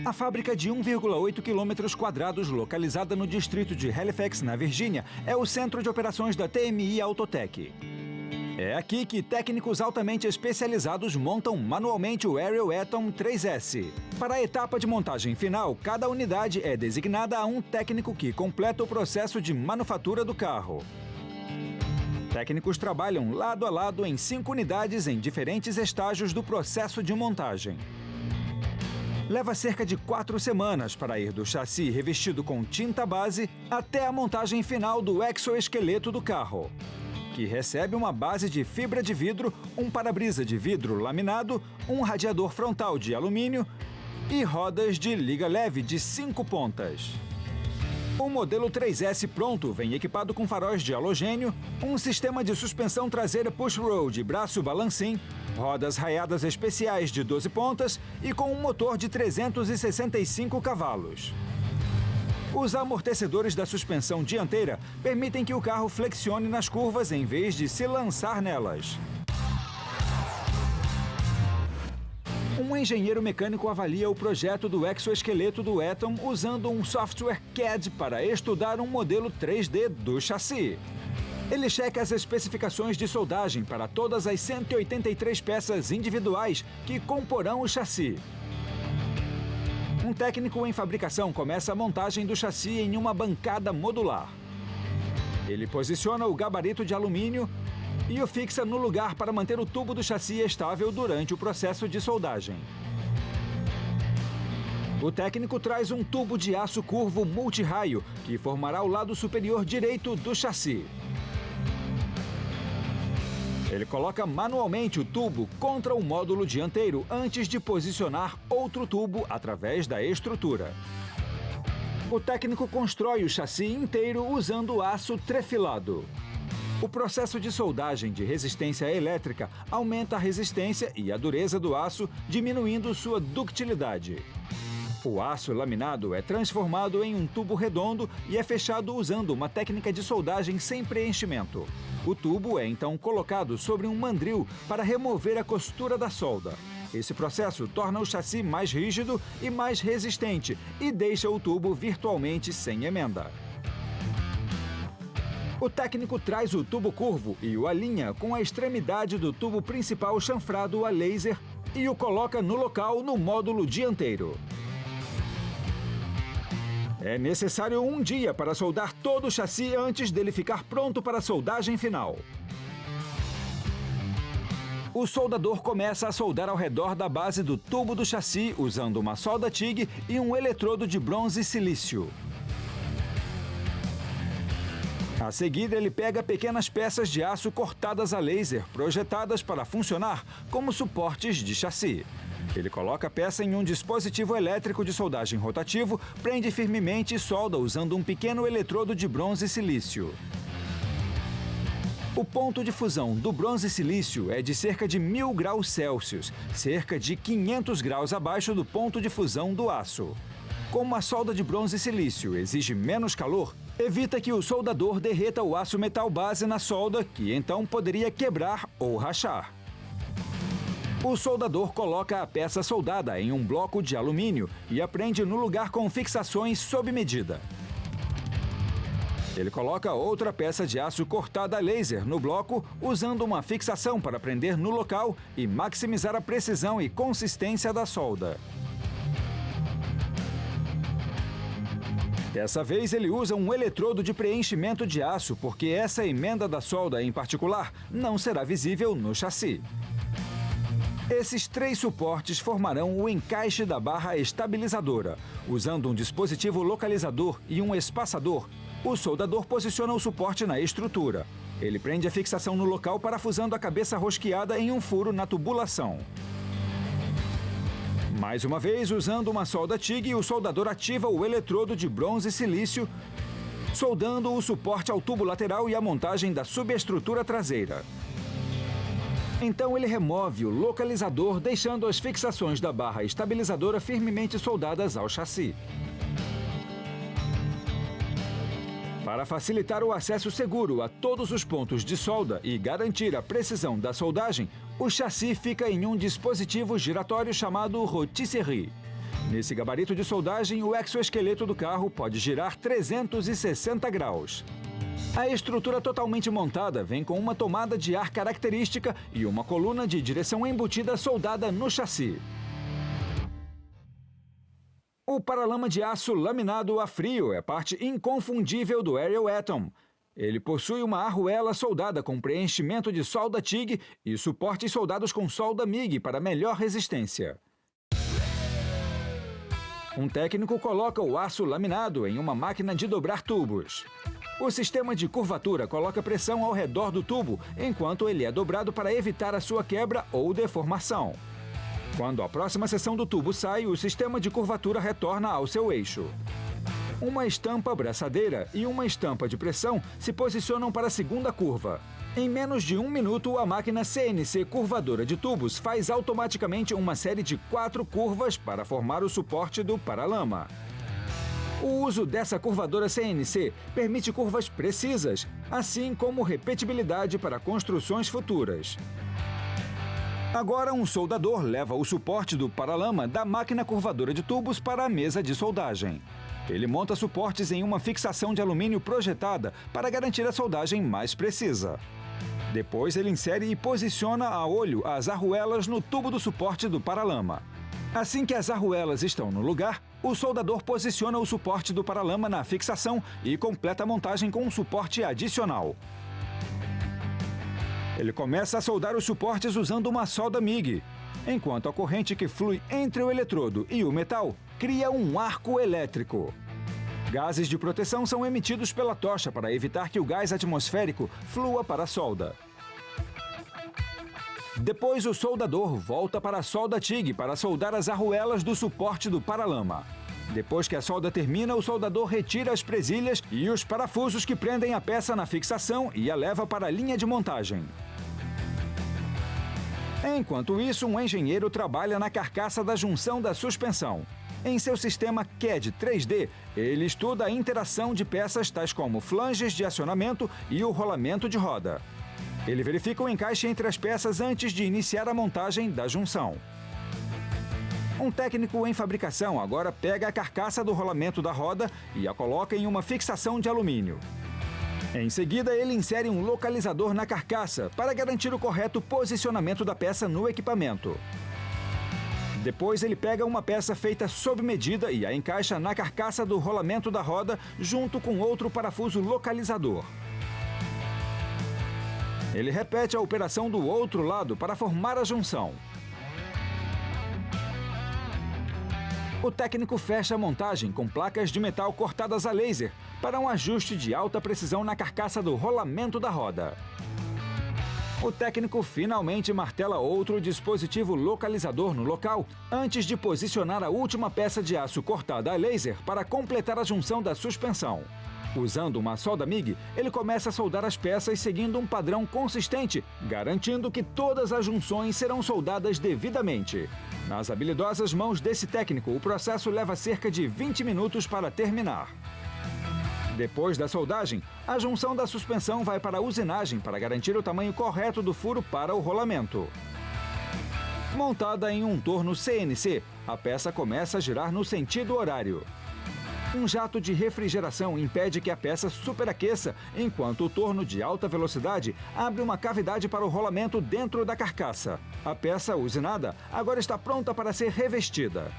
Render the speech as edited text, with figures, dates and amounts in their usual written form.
A fábrica de 1,8 km², localizada no distrito de Halifax, na Virgínia, é o centro de operações da TMI Autotech. É aqui que técnicos altamente especializados montam manualmente o Ariel Atom 3S. Para a etapa de montagem final, cada unidade é designada a um técnico que completa o processo de manufatura do carro. Técnicos trabalham lado a lado em 5 unidades em diferentes estágios do processo de montagem. Leva cerca de 4 semanas para ir do chassi revestido com tinta base até a montagem final do exoesqueleto do carro, que recebe uma base de fibra de vidro, um para-brisa de vidro laminado, um radiador frontal de alumínio e rodas de liga leve de 5 pontas. O modelo 3S pronto vem equipado com faróis de halogênio, um sistema de suspensão traseira push-roll de braço balancim, rodas raiadas especiais de 12 pontas e com um motor de 365 cavalos. Os amortecedores da suspensão dianteira permitem que o carro flexione nas curvas em vez de se lançar nelas. Um engenheiro mecânico avalia o projeto do exoesqueleto do Atom usando um software CAD para estudar um modelo 3D do chassi. Ele checa as especificações de soldagem para todas as 183 peças individuais que comporão o chassi. Um técnico em fabricação começa a montagem do chassi em uma bancada modular. Ele posiciona o gabarito de alumínio e o fixa no lugar para manter o tubo do chassi estável durante o processo de soldagem. O técnico traz um tubo de aço curvo multirraio que formará o lado superior direito do chassi. Ele coloca manualmente o tubo contra o módulo dianteiro antes de posicionar outro tubo através da estrutura. O técnico constrói o chassi inteiro usando aço trefilado. O processo de soldagem de resistência elétrica aumenta a resistência e a dureza do aço, diminuindo sua ductilidade. O aço laminado é transformado em um tubo redondo e é fechado usando uma técnica de soldagem sem preenchimento. O tubo é então colocado sobre um mandril para remover a costura da solda. Esse processo torna o chassi mais rígido e mais resistente e deixa o tubo virtualmente sem emenda. O técnico traz o tubo curvo e o alinha com a extremidade do tubo principal chanfrado a laser e o coloca no local no módulo dianteiro. É necessário um dia para soldar todo o chassi antes dele ficar pronto para a soldagem final. O soldador começa a soldar ao redor da base do tubo do chassi usando uma solda TIG e um eletrodo de bronze e silício. A seguir, ele pega pequenas peças de aço cortadas a laser, projetadas para funcionar como suportes de chassi. Ele coloca a peça em um dispositivo elétrico de soldagem rotativo, prende firmemente e solda usando um pequeno eletrodo de bronze e silício. O ponto de fusão do bronze e silício é de cerca de 1000 graus Celsius, cerca de 500 graus abaixo do ponto de fusão do aço. Como a solda de bronze e silício exige menos calor, evita que o soldador derreta o aço metal base na solda, que então poderia quebrar ou rachar. O soldador coloca a peça soldada em um bloco de alumínio e a prende no lugar com fixações sob medida. Ele coloca outra peça de aço cortada a laser no bloco, usando uma fixação para prender no local e maximizar a precisão e consistência da solda. Dessa vez ele usa um eletrodo de preenchimento de aço, porque essa emenda da solda em particular não será visível no chassi. Esses 3 suportes formarão o encaixe da barra estabilizadora. Usando um dispositivo localizador e um espaçador, o soldador posiciona o suporte na estrutura. Ele prende a fixação no local parafusando a cabeça rosqueada em um furo na tubulação. Mais uma vez, usando uma solda TIG, o soldador ativa o eletrodo de bronze e silício, soldando o suporte ao tubo lateral e a montagem da subestrutura traseira. Então ele remove o localizador, deixando as fixações da barra estabilizadora firmemente soldadas ao chassi. Para facilitar o acesso seguro a todos os pontos de solda e garantir a precisão da soldagem, o chassi fica em um dispositivo giratório chamado rotisserie. Nesse gabarito de soldagem, o exoesqueleto do carro pode girar 360 graus. A estrutura totalmente montada vem com uma tomada de ar característica e uma coluna de direção embutida soldada no chassi. O paralama de aço laminado a frio é parte inconfundível do Ariel Atom. Ele possui uma arruela soldada com preenchimento de solda TIG e suportes soldados com solda MIG para melhor resistência. Um técnico coloca o aço laminado em uma máquina de dobrar tubos. O sistema de curvatura coloca pressão ao redor do tubo, enquanto ele é dobrado para evitar a sua quebra ou deformação. Quando a próxima seção do tubo sai, o sistema de curvatura retorna ao seu eixo. Uma estampa braçadeira e uma estampa de pressão se posicionam para a segunda curva. Em menos de 1 minuto, a máquina CNC curvadora de tubos faz automaticamente uma série de 4 curvas para formar o suporte do paralama. O uso dessa curvadora CNC permite curvas precisas, assim como repetibilidade para construções futuras. Agora, um soldador leva o suporte do paralama da máquina curvadora de tubos para a mesa de soldagem. Ele monta suportes em uma fixação de alumínio projetada para garantir a soldagem mais precisa. Depois, ele insere e posiciona a olho as arruelas no tubo do suporte do paralama. Assim que as arruelas estão no lugar, o soldador posiciona o suporte do paralama na fixação e completa a montagem com um suporte adicional. Ele começa a soldar os suportes usando uma solda MIG, enquanto a corrente que flui entre o eletrodo e o metal cria um arco elétrico. Gases de proteção são emitidos pela tocha para evitar que o gás atmosférico flua para a solda. Depois, o soldador volta para a solda TIG para soldar as arruelas do suporte do paralama. Depois que a solda termina, o soldador retira as presilhas e os parafusos que prendem a peça na fixação e a leva para a linha de montagem. Enquanto isso, um engenheiro trabalha na carcaça da junção da suspensão. Em seu sistema CAD 3D, ele estuda a interação de peças tais como flanges de acionamento e o rolamento de roda. Ele verifica o encaixe entre as peças antes de iniciar a montagem da junção. Um técnico em fabricação agora pega a carcaça do rolamento da roda e a coloca em uma fixação de alumínio. Em seguida, ele insere um localizador na carcaça para garantir o correto posicionamento da peça no equipamento. Depois, ele pega uma peça feita sob medida e a encaixa na carcaça do rolamento da roda junto com outro parafuso localizador. Ele repete a operação do outro lado para formar a junção. O técnico fecha a montagem com placas de metal cortadas a laser para um ajuste de alta precisão na carcaça do rolamento da roda. O técnico finalmente martela outro dispositivo localizador no local antes de posicionar a última peça de aço cortada a laser para completar a junção da suspensão. Usando uma solda MIG, ele começa a soldar as peças seguindo um padrão consistente, garantindo que todas as junções serão soldadas devidamente. Nas habilidosas mãos desse técnico, o processo leva cerca de 20 minutos para terminar. Depois da soldagem, a junção da suspensão vai para a usinagem para garantir o tamanho correto do furo para o rolamento. Montada em um torno CNC, a peça começa a girar no sentido horário. Um jato de refrigeração impede que a peça superaqueça, enquanto o torno de alta velocidade abre uma cavidade para o rolamento dentro da carcaça. A peça usinada agora está pronta para ser revestida.